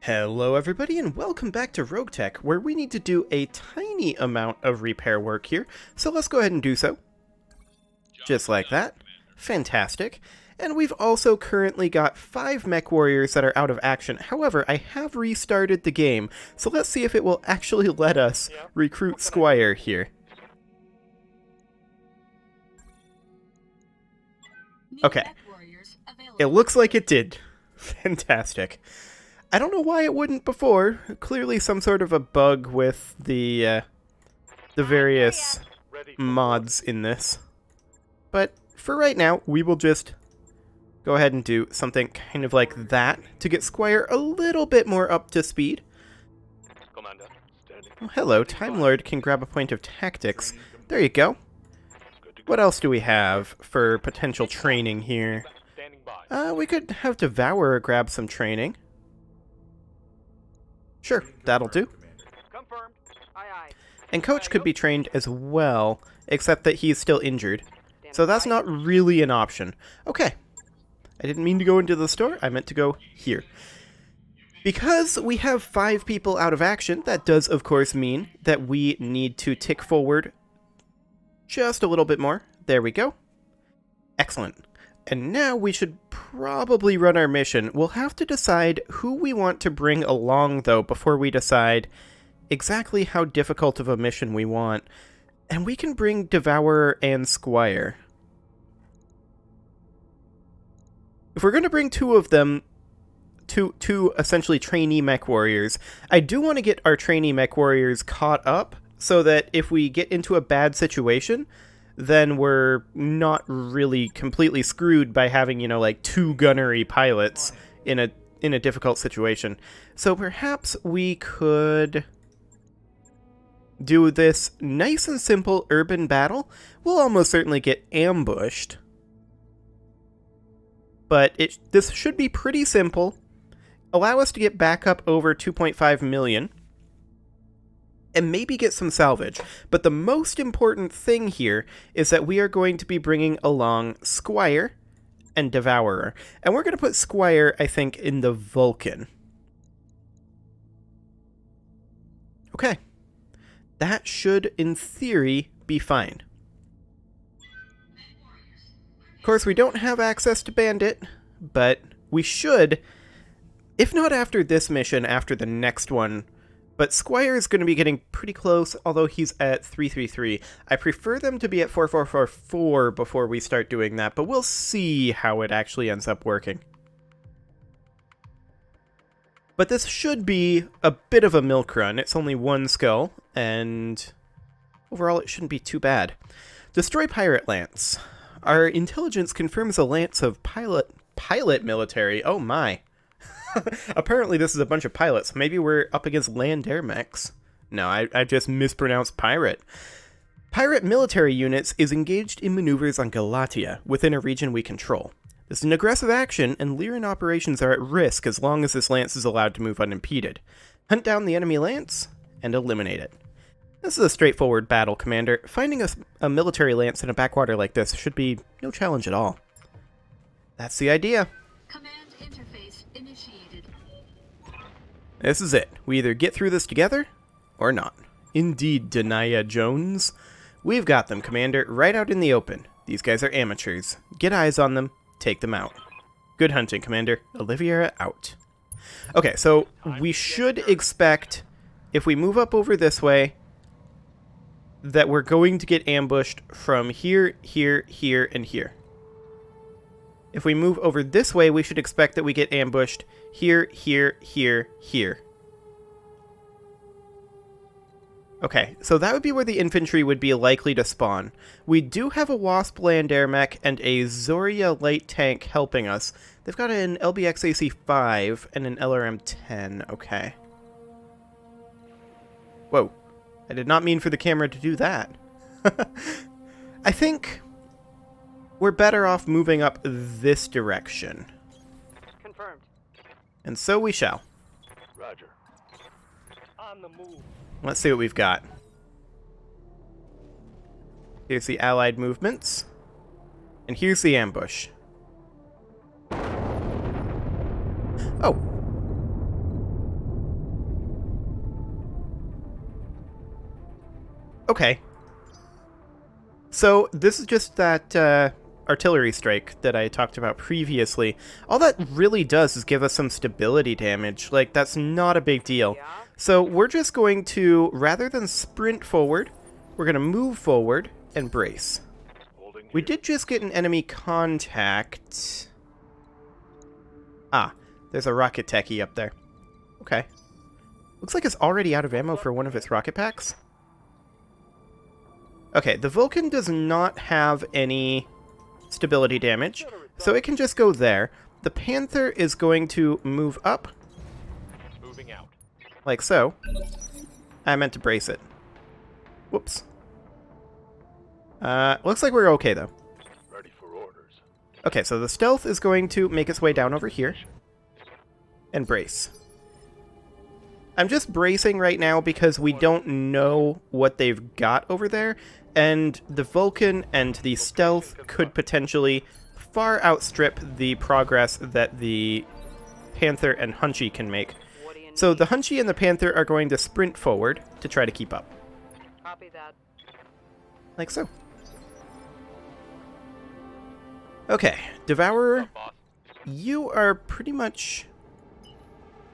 Hello everybody and welcome back to RogueTech, where we need to do a tiny amount of repair work here, so let's go ahead and do so. Just like that. Fantastic. And we've also currently got 5 mech warriors that are out of action. However, I have restarted the game, so let's see if it will actually let us recruit Squire here. Okay. It looks like it did. Fantastic. I don't know why it wouldn't before. Clearly some sort of a bug with the various mods in this. But for right now, we will just go ahead and do something kind of like that to get Squire a little bit more up to speed. Oh, hello, Time Lord can grab a point of tactics. There you go. What else do we have for potential training here? We could have Devourer grab some training. Sure, that'll do. And Coach could be trained as well, except that he's still injured. So that's not really an option. Okay. I didn't mean to go into the store, I meant to go here. Because we have 5 people out of action, that does of course mean that we need to tick forward just a little bit more. There we go. Excellent. And now we should probably run our mission. We'll have to decide who we want to bring along, though, before we decide exactly how difficult of a mission we want. And we can bring Devourer and Squire. If we're going to bring 2 of them, two essentially trainee mech warriors, I do want to get our trainee mech warriors caught up so that if we get into a bad situation, then we're not really completely screwed by having, you know, like 2 gunnery pilots in a difficult situation. So perhaps we could do this nice and simple urban battle. We'll almost certainly get ambushed, but this should be pretty simple. Allow us to get back up over 2.5 million. And maybe get some salvage. But the most important thing here is that we are going to be bringing along Squire and Devourer. And we're going to put Squire, I think, in the Vulcan. Okay. That should, in theory, be fine. Of course, we don't have access to Bandit, but we should, if not after this mission, after the next one. But Squire is going to be getting pretty close, although he's at 333. I prefer them to be at 4444 before we start doing that, but we'll see how it actually ends up working. But this should be a bit of a milk run. It's only 1 skull, and overall it shouldn't be too bad. Destroy Pirate Lance. Our intelligence confirms a lance of pilot military. Oh my. Apparently this is a bunch of pilots. Maybe we're up against land air mechs. No, I just mispronounced pirate. Pirate military units is engaged in maneuvers on Galatia, within a region we control. This is an aggressive action, and Lyran operations are at risk as long as this lance is allowed to move unimpeded. Hunt down the enemy lance, and eliminate it. This is a straightforward battle, Commander. Finding a military lance in a backwater like this should be no challenge at all. That's the idea. Command interface initiated. This is it. We either get through this together, or not. Indeed, Denia Jones. We've got them, Commander, right out in the open. These guys are amateurs. Get eyes on them, take them out. Good hunting, Commander. Oliviera out. Okay, so we should expect, if we move up over this way, that we're going to get ambushed from here, here, here, and here. If we move over this way, we should expect that we get ambushed here, here, here, here. Okay, so that would be where the infantry would be likely to spawn. We do have a Wasp land air mech and a Zoria light tank helping us. They've got an LBX AC-5 and an LRM-10. Okay. Whoa. I did not mean for the camera to do that. I think we're better off moving up this direction. Confirmed. And so we shall. Roger. On the move. Let's see what we've got. Here's the allied movements. And here's the ambush. Oh. Okay. So this is just that artillery strike that I talked about previously. All that really does is give us some stability damage. Like, that's not a big deal. So we're just going to, rather than sprint forward, we're going to move forward and brace. We did just get an enemy contact. Ah, there's a RogueTech up there. Okay. Looks like it's already out of ammo for one of its rocket packs. Okay, the Vulcan does not have any stability damage, so it can just go there. The Panther is going to move up. Moving out. Like so. I meant to brace it. Whoops. Looks like we're okay, though. Ready for orders. Okay, so the Stealth is going to make its way down over here. And brace. I'm just bracing right now because we don't know what they've got over there, and the Vulcan and the Stealth could potentially far outstrip the progress that the Panther and Hunchy can make. So the Hunchy and the Panther are going to sprint forward to try to keep up. Copy that. Like so. Okay, Devourer, you are pretty much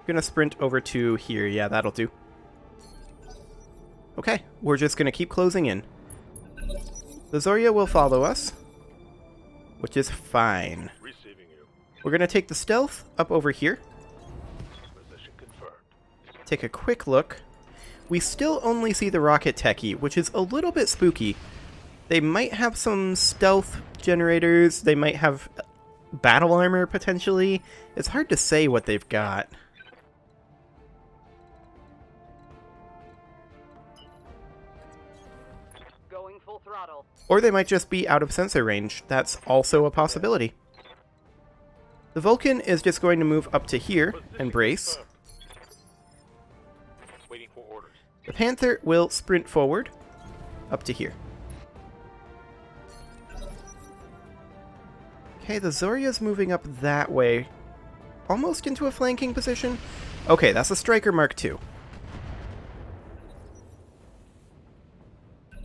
gonna sprint over to here. Yeah, that'll do. Okay, we're just gonna keep closing in. The Zorya will follow us, which is fine. Receiving you. We're gonna take the Stealth up over here. Position confirmed. Take a quick look. We still only see the RogueTech, which is a little bit spooky. They might have some stealth generators. They might have battle armor, potentially. It's hard to say what they've got. Going full throttle. Or they might just be out of sensor range. That's also a possibility. The Vulcan is just going to move up to here and brace. Waiting for orders. The Panther will sprint forward up to here. Okay, the Zorya's moving up that way. Almost into a flanking position. Okay, that's a Striker Mark II.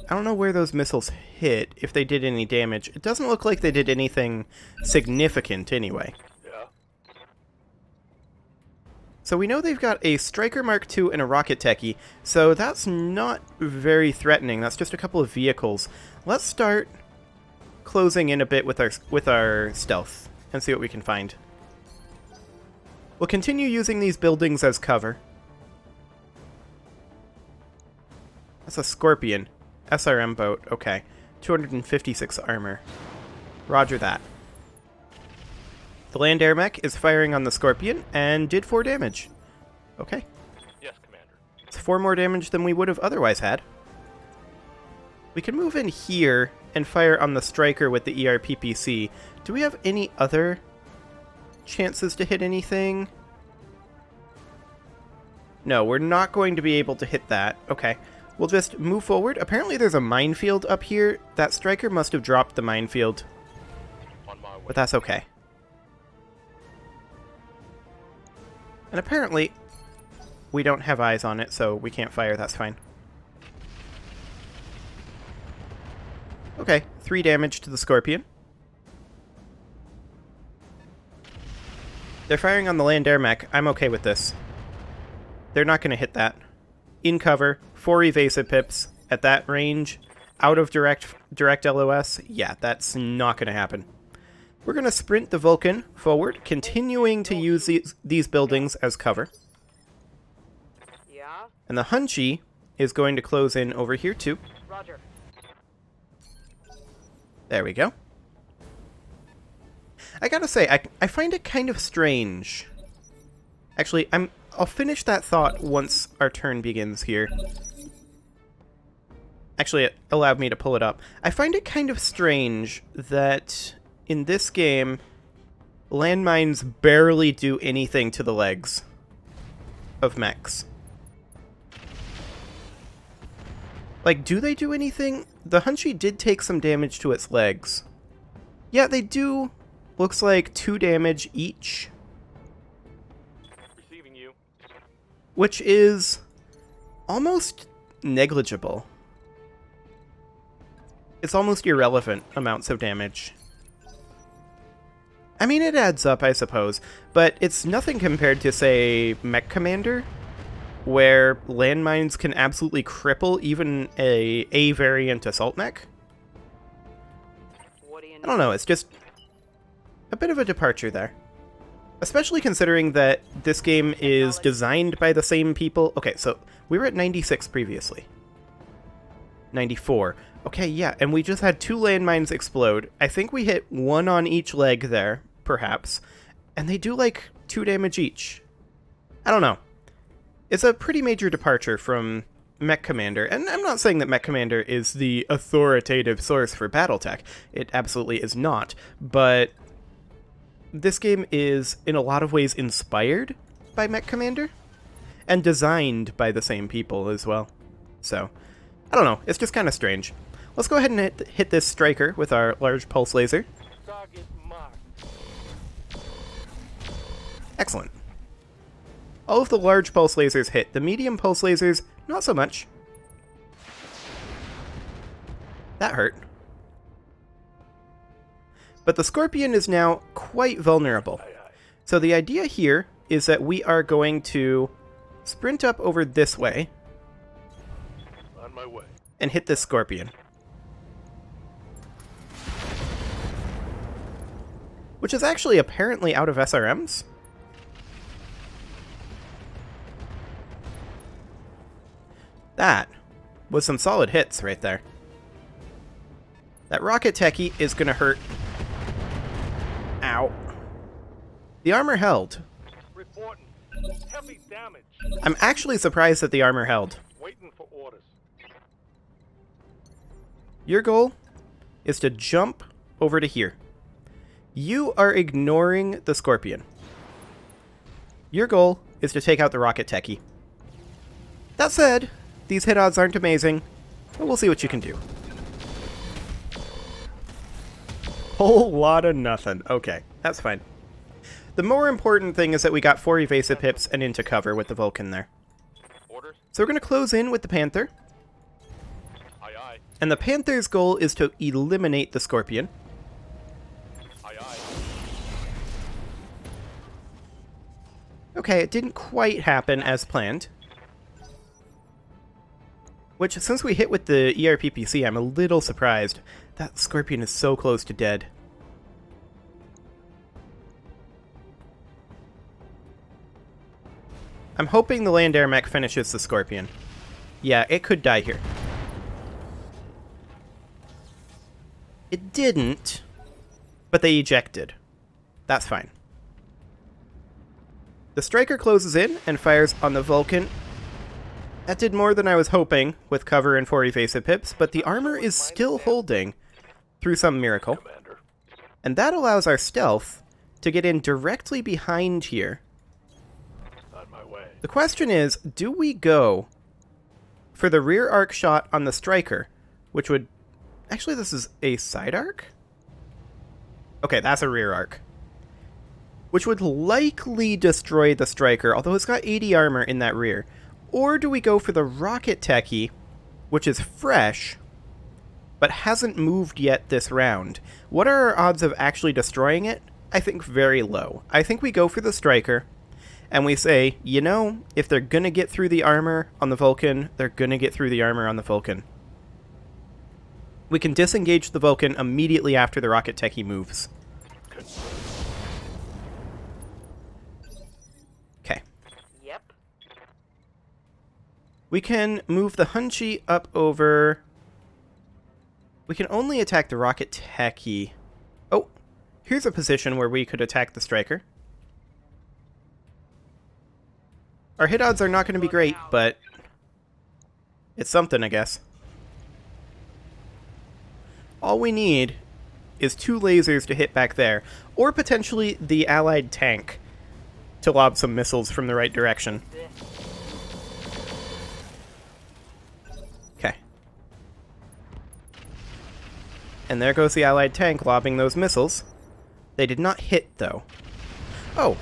I don't know where those missiles hit, if they did any damage. It doesn't look like they did anything significant anyway. Yeah. So we know they've got a Striker Mark II and a RogueTech, so that's not very threatening. That's just a couple of vehicles. Let's start closing in a bit with our stealth and see what we can find. We'll continue using these buildings as cover. That's a Scorpion. SRM boat. Okay. 256 armor. Roger that. The land air mech is firing on the Scorpion and did 4 damage. Okay. Yes, Commander. It's 4 more damage than we would have otherwise had. We can move in here and fire on the Striker with the ERPPC. Do we have any other chances to hit anything? No, we're not going to be able to hit that. Okay. We'll just move forward. Apparently there's a minefield up here. That Striker must have dropped the minefield. On my way. But that's okay. And apparently we don't have eyes on it, so we can't fire. That's fine. Okay, 3 damage to the Scorpion. They're firing on the land air mech. I'm okay with this. They're not going to hit that. In cover, 4 evasive pips at that range, out of direct LOS. Yeah, that's not going to happen. We're going to sprint the Vulcan forward, continuing to use these buildings as cover. Yeah? And the Hunchy is going to close in over here too. Roger. There we go. I gotta say, I find it kind of strange. Actually, I'll finish that thought once our turn begins here. Actually, it allowed me to pull it up. I find it kind of strange that in this game, landmines barely do anything to the legs of mechs. Like, do they do anything? The Hunchy did take some damage to its legs. Yeah, they do. Looks like 2 damage each. Receiving you. Which is almost negligible. It's almost irrelevant amounts of damage. I mean, it adds up, I suppose, but it's nothing compared to, say, Mech Commander, where landmines can absolutely cripple even a A-variant assault mech. What do you need? I don't know, it's just a bit of a departure there. Especially considering that this game is designed by the same people. Okay, so we were at 96 previously. 94. Okay, yeah, and we just had 2 landmines explode. I think we hit 1 on each leg there, perhaps. And they do like 2 damage each. I don't know. It's a pretty major departure from Mech Commander, and I'm not saying that Mech Commander is the authoritative source for BattleTech. It absolutely is not, but this game is, in a lot of ways, inspired by Mech Commander, and designed by the same people as well. So, I don't know, it's just kind of strange. Let's go ahead and hit this striker with our large pulse laser. Target marked. Excellent. All of the large pulse lasers hit. The medium pulse lasers, not so much. That hurt. But the Scorpion is now quite vulnerable. So the idea here is that we are going to sprint up over this way On my way. and hit this Scorpion. Which is actually apparently out of SRMs. That was some solid hits right there. That rocket techie is going to hurt. Ow. The armor held. Reporting. Heavy damage. I'm actually surprised that the armor held. Waiting for orders. Your goal is to jump over to here. You are ignoring the Scorpion. Your goal is to take out the rocket techie. That said, these hit odds aren't amazing, but we'll see what you can do. Whole lot of nothing. Okay, that's fine. The more important thing is that we got 4 evasive pips and into cover with the Vulcan there. Orders. So we're going to close in with the Panther. Aye, aye. And the Panther's goal is to eliminate the Scorpion. Aye, aye. Okay, it didn't quite happen as planned. Which, since we hit with the ERPPC, I'm a little surprised. That Scorpion is so close to dead. I'm hoping the land air mech finishes the Scorpion. Yeah, it could die here. It didn't, but they ejected. That's fine. The Striker closes in and fires on the Vulcan. That did more than I was hoping, with cover and 4 evasive pips, but the armor is still holding through some miracle. Commander. And that allows our stealth to get in directly behind here. On my way. The question is, do we go for the rear arc shot on the Striker, which would... Actually, this is a side arc? Okay, that's a rear arc. Which would likely destroy the Striker, although it's got 80 armor in that rear. Or do we go for the rocket techie, which is fresh, but hasn't moved yet this round? What are our odds of actually destroying it? I think very low. I think we go for the Striker, and we say, you know, if they're gonna get through the armor on the Vulcan, they're gonna get through the armor on the Vulcan. We can disengage the Vulcan immediately after the rocket techie moves. Okay. Yep. We can move the Hunchy up over... We can only attack the rocket techie. Oh, here's a position where we could attack the Striker. Our hit odds are not going to be great, but it's something, I guess. All we need is 2 lasers to hit back there, or potentially the allied tank to lob some missiles from the right direction. Okay. And there goes the allied tank lobbing those missiles. They did not hit, though. Oh!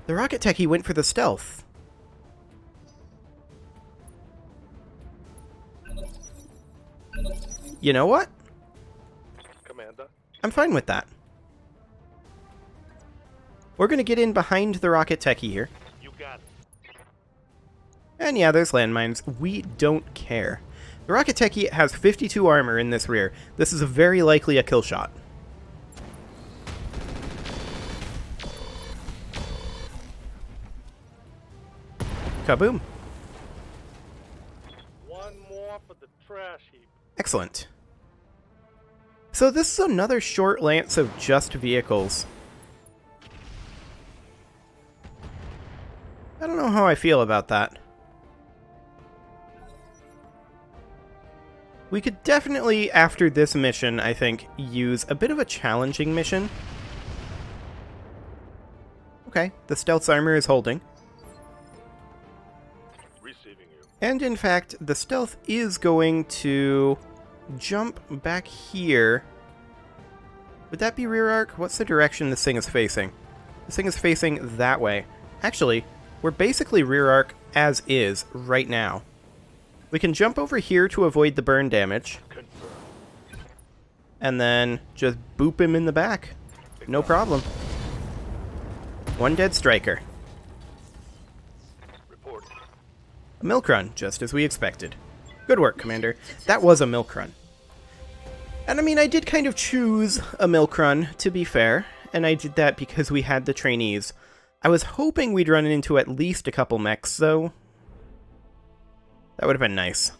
The rocket techie went for the stealth. You know what? Commander. I'm fine with that. We're going to get in behind the rocket techie here. You got it. And yeah, there's landmines. We don't care. The rocket techie has 52 armor in this rear. This is very likely a kill shot. Kaboom. One more for the trash heap. Excellent. So this is another short lance of just vehicles. I don't know how I feel about that. We could definitely, after this mission, I think, use a bit of a challenging mission. Okay, the stealth's armor is holding. Receiving you. And in fact, the stealth is going to jump back here. Would that be rear arc? What's the direction this thing is facing? This thing is facing that way. Actually, we're basically rear arc as is right now. We can jump over here to avoid the burn damage. Confirm. And then just boop him in the back. No problem. One dead striker. Report. A milk run, just as we expected. Good work, Commander. That was a milk run. And I mean, I did kind of choose a milk run, to be fair. And I did that because we had the trainees. I was hoping we'd run into at least a couple mechs, though. That would have been nice.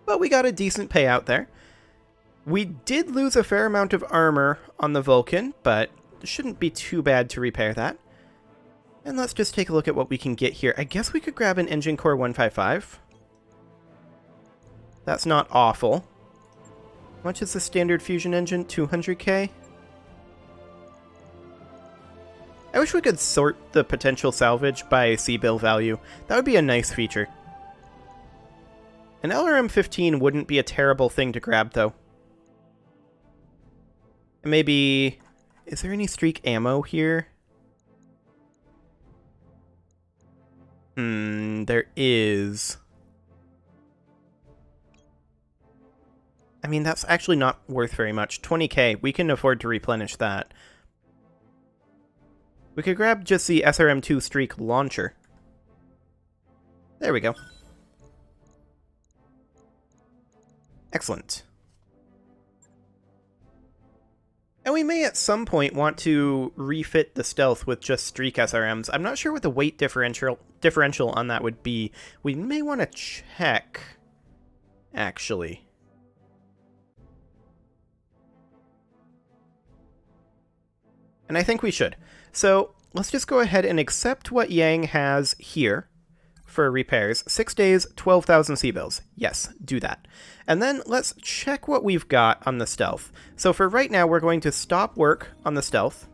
But we got a decent payout there. We did lose a fair amount of armor on the Vulcan, but it shouldn't be too bad to repair that. And let's just take a look at what we can get here. I guess we could grab an Engine Core 155. That's not awful. How much is the standard fusion engine? 200k? I wish we could sort the potential salvage by C-bill value. That would be a nice feature. An LRM-15 wouldn't be a terrible thing to grab, though. And maybe... Is there any streak ammo here? There is. I mean, that's actually not worth very much. 20k, we can afford to replenish that. We could grab just the SRM-2 Streak launcher. There we go. Excellent. And we may at some point want to refit the stealth with just Streak SRMs. I'm not sure what the weight differential on that would be. We may want to check, actually. And I think we should. So let's just go ahead and accept what Yang has here for repairs. 6 days, 12,000 C-bills. Yes, do that. And then let's check what we've got on the stealth. So for right now, we're going to stop work on the stealth.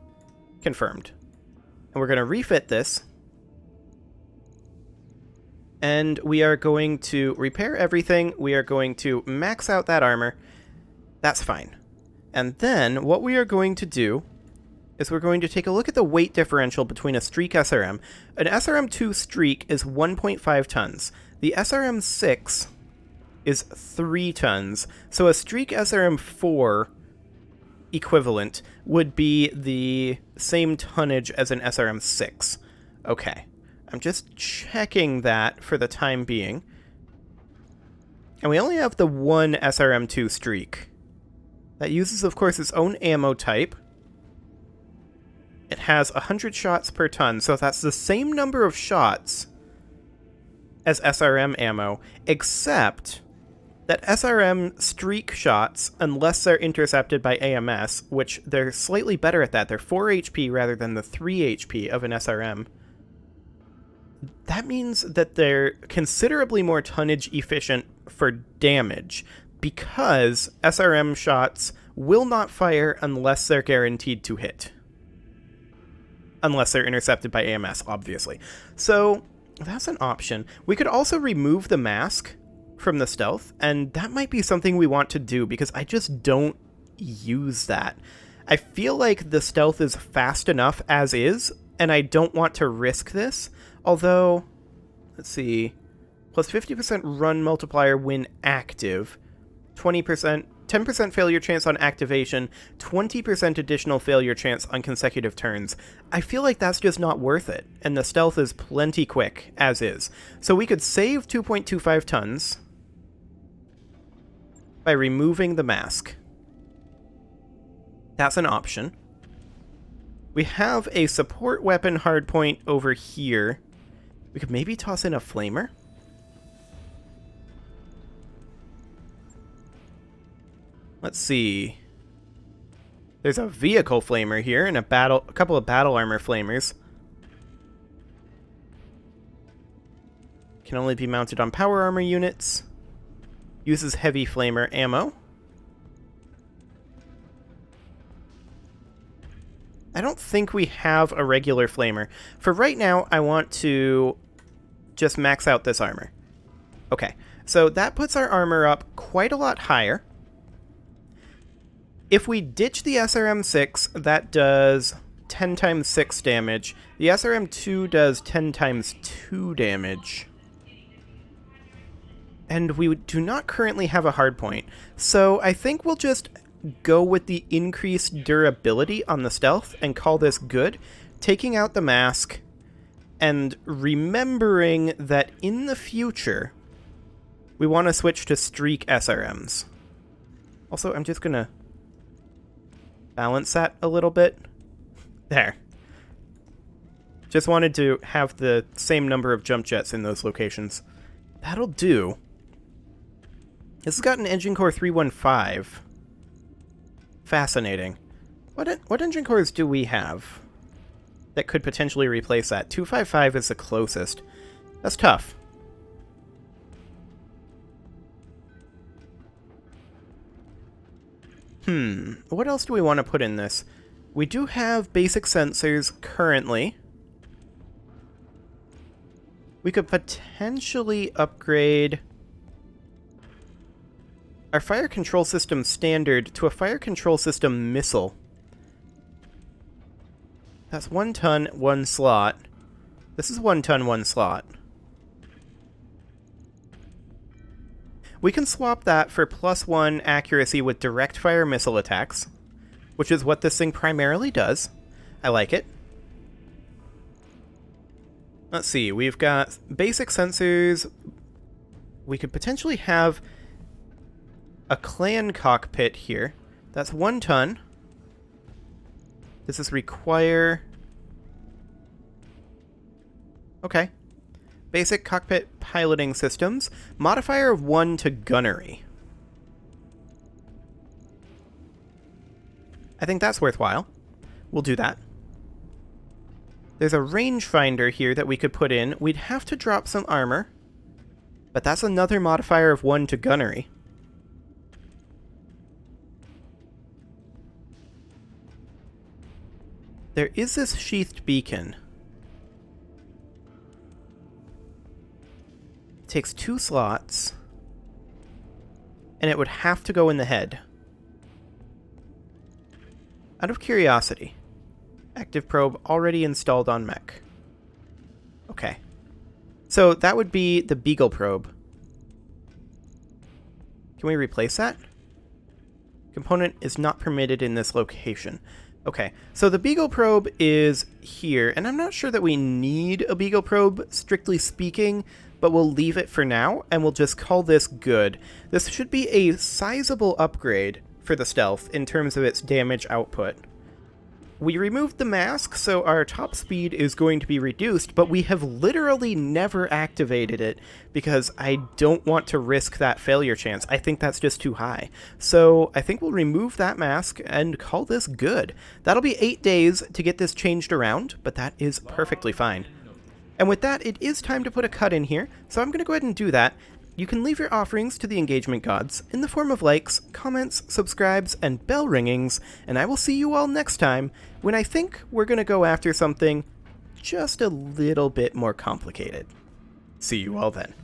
Confirmed. And we're going to refit this. And we are going to repair everything. We are going to max out that armor. That's fine. And then what we are going to do is we're going to take a look at the weight differential between a Streak SRM. An SRM-2 Streak is 1.5 tons. The SRM-6 is 3 tons. So a Streak SRM-4 equivalent would be the same tonnage as an SRM-6. Okay. I'm just checking that for the time being. And we only have the one SRM-2 Streak. That uses, of course, its own ammo type. It has 100 shots per ton, so that's the same number of shots as SRM ammo, except that SRM Streak shots, unless they're intercepted by AMS, which they're slightly better at that, they're 4 HP rather than the 3 HP of an SRM, that means that they're considerably more tonnage efficient for damage, because SRM shots will not fire unless they're guaranteed to hit. Unless they're intercepted by AMS, obviously. So, that's an option. We could also remove the mask from the stealth, and that might be something we want to do, because I just don't use that. I feel like the stealth is fast enough as is, and I don't want to risk this. Although, let's see, plus 50% run multiplier when active. 20%, 10% failure chance on activation, 20% additional failure chance on consecutive turns. I feel like that's just not worth it, and the stealth is plenty quick, as is. So we could save 2.25 tons by removing the mask. That's an option. We have a support weapon hardpoint over here. We could maybe toss in a flamer. Let's see. There's a vehicle flamer here and a couple of battle armor flamers. Can only be mounted on power armor units. Uses heavy flamer ammo. I don't think we have a regular flamer. For right now, I want to just max out this armor. Okay, so that puts our armor up quite a lot higher. If we ditch the SRM-6, that does 10 times 6 damage. The SRM-2 does 10 times 2 damage. And we do not currently have a hardpoint, so I think we'll just go with the increased durability on the stealth and call this good, taking out the mask and remembering that in the future we want to switch to streak SRMs. Also, I'm just gonna balance that a little bit. There. Just wanted to have the same number of jump jets in those locations. That'll do. This has got an engine core 315. Fascinating. What engine cores do we have that could potentially replace that? 255 is the closest. That's tough. What else do we want to put in this? We do have basic sensors currently. We could potentially upgrade our fire control system standard to a fire control system missile. That's 1 ton, 1 slot. This is 1 ton, 1 slot. We can swap that for +1 accuracy with direct fire missile attacks, which is what this thing primarily does. I like it. Let's see, we've got basic sensors. We could potentially have a clan cockpit here. That's 1 ton. Does this require... Okay. Basic cockpit piloting systems. Modifier of 1 to gunnery. I think that's worthwhile. We'll do that. There's a rangefinder here that we could put in. We'd have to drop some armor, but that's another modifier of 1 to gunnery. There is this sheathed beacon. It takes 2 slots, and it would have to go in the head. Out of curiosity, active probe already installed on mech. Okay. So that would be the Beagle probe. Can we replace that? Component is not permitted in this location. Okay, so the Beagle probe is here, and I'm not sure that we need a Beagle probe, strictly speaking, but we'll leave it for now, and we'll just call this good. This should be a sizable upgrade for the stealth in terms of its damage output. We removed the mask, so our top speed is going to be reduced, but we have literally never activated it because I don't want to risk that failure chance. I think that's just too high. So I think we'll remove that mask and call this good. That'll be 8 days to get this changed around, but that is perfectly fine. And with that, it is time to put a cut in here, so I'm going to go ahead and do that. You can leave your offerings to the engagement gods in the form of likes, comments, subscribes, and bell ringings, and I will see you all next time when I think we're going to go after something just a little bit more complicated. See you all then.